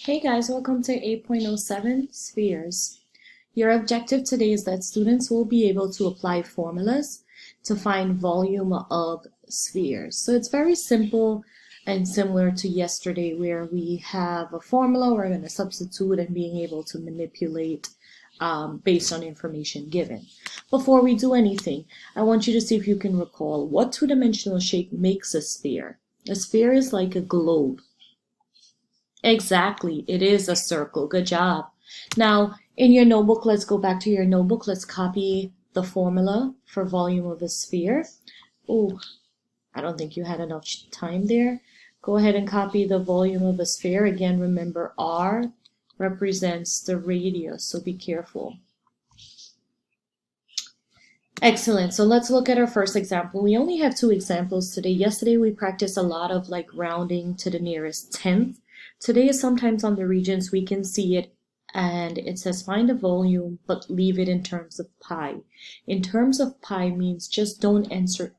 Hey guys, welcome to 8.07 Spheres. Your objective today is that students will be able to apply formulas to find volume of spheres. So it's very simple and similar to yesterday where we have a formula we're going to substitute and being able to manipulate based on information given. Before we do anything, I want you to see if you can recall what two-dimensional shape makes a sphere. A sphere is like a globe. Exactly, it is a circle. Good job. Now, in your notebook, let's go back to your notebook. Let's copy the formula for volume of a sphere. Oh, I don't think you had enough time there. Go ahead and copy the volume of a sphere. Again, remember R represents the radius, so be careful. Excellent. So let's look at our first example. We only have two examples today. Yesterday, we practiced a lot of like rounding to the nearest tenth. Today is sometimes on the regions we can see it and it says find a volume but leave it in terms of pi. In terms of pi means just don't enter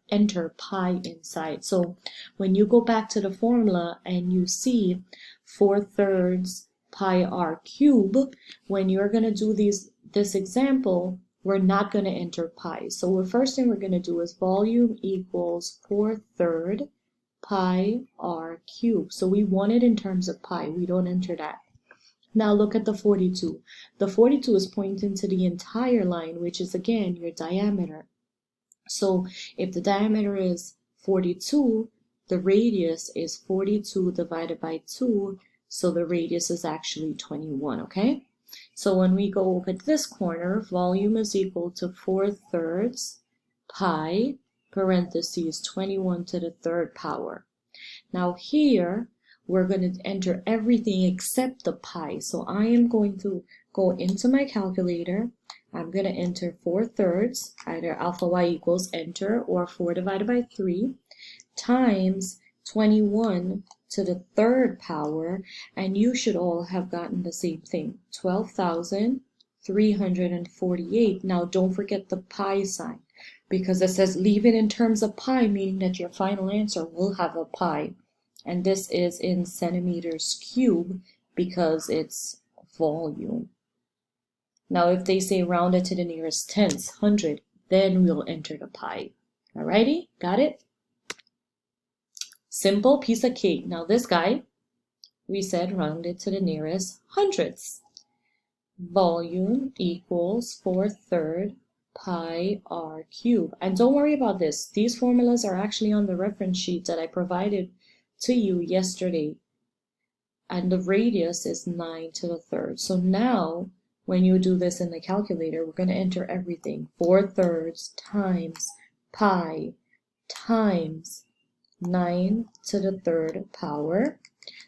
pi inside. So when you go back to the formula and you see 4/3 pi r cube, when you're going to do this example, we're not going to enter pi. So the first thing we're going to do is volume equals 4/3 pi r cubed. So we want it in terms of pi. We don't enter that. Now look at the 42. The 42 is pointing to the entire line, which is again your diameter. So if the diameter is 42, the radius is 42 divided by 2. So the radius is actually 21, okay? So when we go over this corner, volume is equal to 4/3 pi parentheses 21 to the third power. Now here, we're going to enter everything except the pi. So I am going to go into my calculator. I'm going to enter 4/3, either alpha y equals enter or 4 divided by 3 times 21 to the third power, and you should all have gotten the same thing, 12,348. Now don't forget the pi sign, because it says leave it in terms of pi, meaning that your final answer will have a pi. And this is in centimeters cubed because it's volume. Now if they say round it to the nearest tenths, 100, then we'll enter the pi. Alrighty, got it? Simple piece of cake. Now this guy, we said round it to the nearest hundredths. Volume equals 4/3 pi r cubed. And don't worry about this. These formulas are actually on the reference sheet that I provided to you yesterday. And the radius is 9 to the third. So now, when you do this in the calculator, we're going to enter everything. 4/3 times pi times 9 to the third power.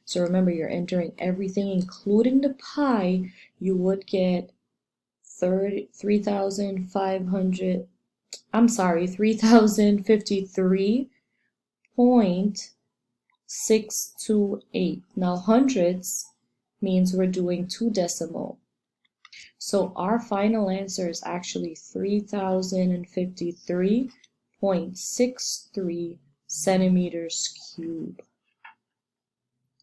So remember, you're entering everything, including the pi. You would get 3,053.628. Now hundredths means we're doing 2 decimal. So our final answer is actually 3,053.63 centimeters cubed.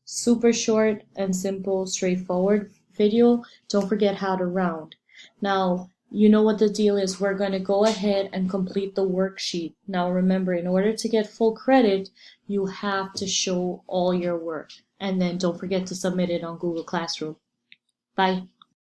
Super short and simple, straightforward video. Don't forget how to round. Now, you know what the deal is. We're going to go ahead and complete the worksheet. Now remember, in order to get full credit, you have to show all your work. And then don't forget to submit it on Google Classroom. Bye.